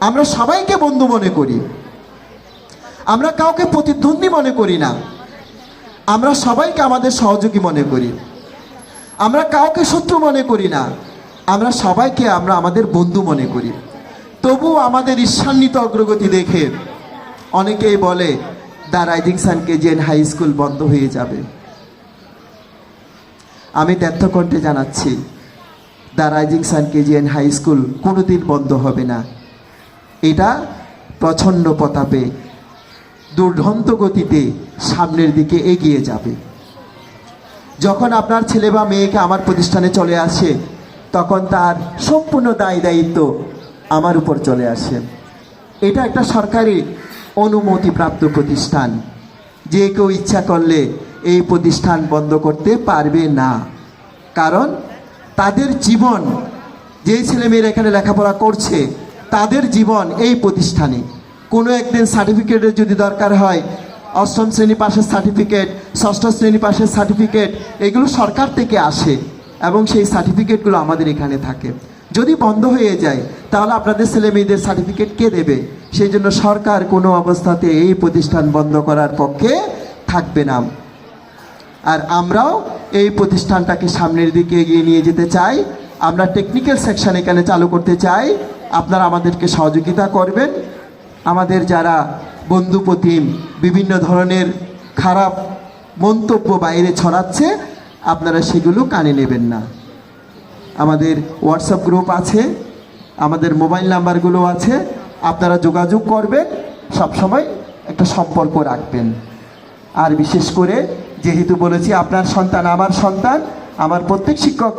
আমরা সবাইকে বন্ধু মনে করি, আমরা কাউকে প্রতিদ্বন্দ্বী মনে করি না, আমরা সবাইকে আমাদের সহযোগী মনে করি, আমরা কাউকে শত্রু মনে করি না, আমরা সবাইকে আমাদের বন্ধু মনে করি। তবুও আমাদের ঈর্ষান্বিত অগ্রগতি দেখে অনেকেই বলে the rising sun KGN high school বন্ধ হয়ে যাবে। আমি দ্ব্যর্থকণ্ঠে জানাচ্ছি, the rising sun KGN high school কোনোদিন বন্ধ হবে না। এটা প্রচণ্ড প্রতাপে দুর্ধন্ত গতিতে সামনের দিকে এগিয়ে যাবে। যখন আপনার ছেলে বা মেয়েকে আমার প্রতিষ্ঠানে চলে আসে, তখন তার সম্পূর্ণ দায় দায়িত্ব আমার উপর চলে আসে। এটা একটা সরকারি অনুমতিপ্রাপ্ত প্রতিষ্ঠান, যে কেউ ইচ্ছা করলে এই প্রতিষ্ঠান বন্ধ করতে পারবে না। কারণ তাদের জীবন, যেই ছেলেমেয়েরা এখানে লেখাপড়া করছে, তাদের জীবন এই প্রতিষ্ঠানে। কোনো একদিন সার্টিফিকেটের যদি দরকার হয়, অষ্টম শ্রেণী পাশের সার্টিফিকেট, ষষ্ঠ শ্রেণী পাশের সার্টিফিকেট, এগুলো সরকার থেকে আসে এবং সেই সার্টিফিকেটগুলো আমাদের এখানে থাকে। যদি বন্ধ হয়ে যায় তাহলে আপনাদের ছেলে মেয়েদের সার্টিফিকেট কে দেবে? সেই জন্য সরকার কোনো অবস্থাতে এই প্রতিষ্ঠান বন্ধ করার পক্ষে থাকবে না। আর আমরাও এই প্রতিষ্ঠানটাকে সামনের দিকে এগিয়ে নিয়ে যেতে চাই। আমরা টেকনিক্যাল সেকশন এখানে চালু করতে চাই। আপনারা আমাদেরকে সহযোগিতা করবেন। আমাদের যারা বন্ধুপ্রতিম বিভিন্ন ধরনের খারাপ মন্তব্য বাইরে ছড়াচ্ছে, আপনারা সেগুলো কানে নেবেন না। আমাদের হোয়াটসঅ্যাপ গ্রুপ আছে, আমাদের মোবাইল নাম্বারগুলো আছে, আপনারা যোগাযোগ করবেন, সবসময় একটা সম্পর্ক রাখবেন। আর বিশেষ করে যেহেতু বলেছি আপনার সন্তান আমার সন্তান, আমার প্রত্যেক শিক্ষক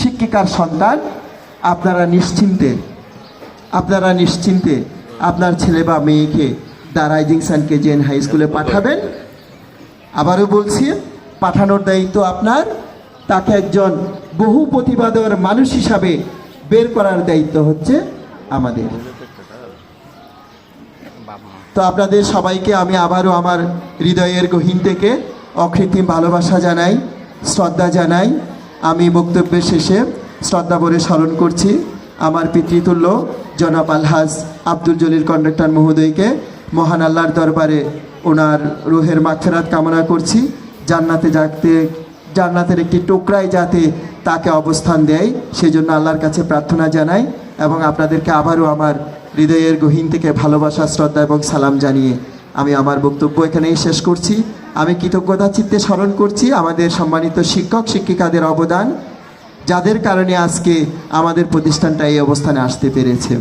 শিক্ষিকার সন্তান, আপনারা নিশ্চিন্তে আপনার ছেলে বা মেয়েকে the rising sun KGN high স্কুলে পাঠাবেন। আবারও বলছি, পাঠানোর দায়িত্ব আপনার। তাকে একজন বহু প্রতিভাধর মানুষ হিসাবে বের করার দায়িত্ব হচ্ছে আমাদের। তো আপনাদের সবাইকে আমি আবারও আমার হৃদয়ের গহীন থেকে অকৃত্রিম ভালোবাসা জানাই, শ্রদ্ধা জানাই। আমি বক্তব্যের শেষে শ্রদ্ধা ভরে স্মরণ করছি আমার পিতৃতুল্য জনাব আলহাজ আব্দুল জলিল কন্ডাক্টর মহোদয়কে। মহান আল্লাহর দরবারে ওনার রুহের মাগফিরাত কামনা করছি। জান্নাতের একটি টুকরায় যাতে তাকে অবস্থান দেয়, সেই জন্য আল্লাহর কাছে প্রার্থনা জানাই। এবং আপনাদেরকে আবারও আমার হৃদয়ের গহীন থেকে ভালোবাসা, শ্রদ্ধা এবং সালাম জানিয়ে আমি আমার বক্তব্য এখানেই শেষ করছি। আমি কৃতজ্ঞতা চিত্তে স্মরণ করছি আমাদের সম্মানিত শিক্ষক শিক্ষিকাদের অবদান, যাদের কারণে আজকে আমাদের প্রতিষ্ঠানটা এই অবস্থানে আসতে পেরেছে।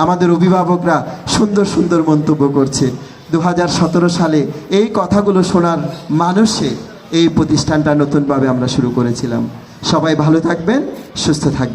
আমাদের অভিভাবকরা সুন্দর সুন্দর মন্তব্য করছে। 2017 সালে এই কথাগুলো শোনার মানুষে এই প্রতিষ্ঠানটা নতুনভাবে আমরা শুরু করেছিলাম। সবাই ভালো থাকবেন, সুস্থ থাকবেন।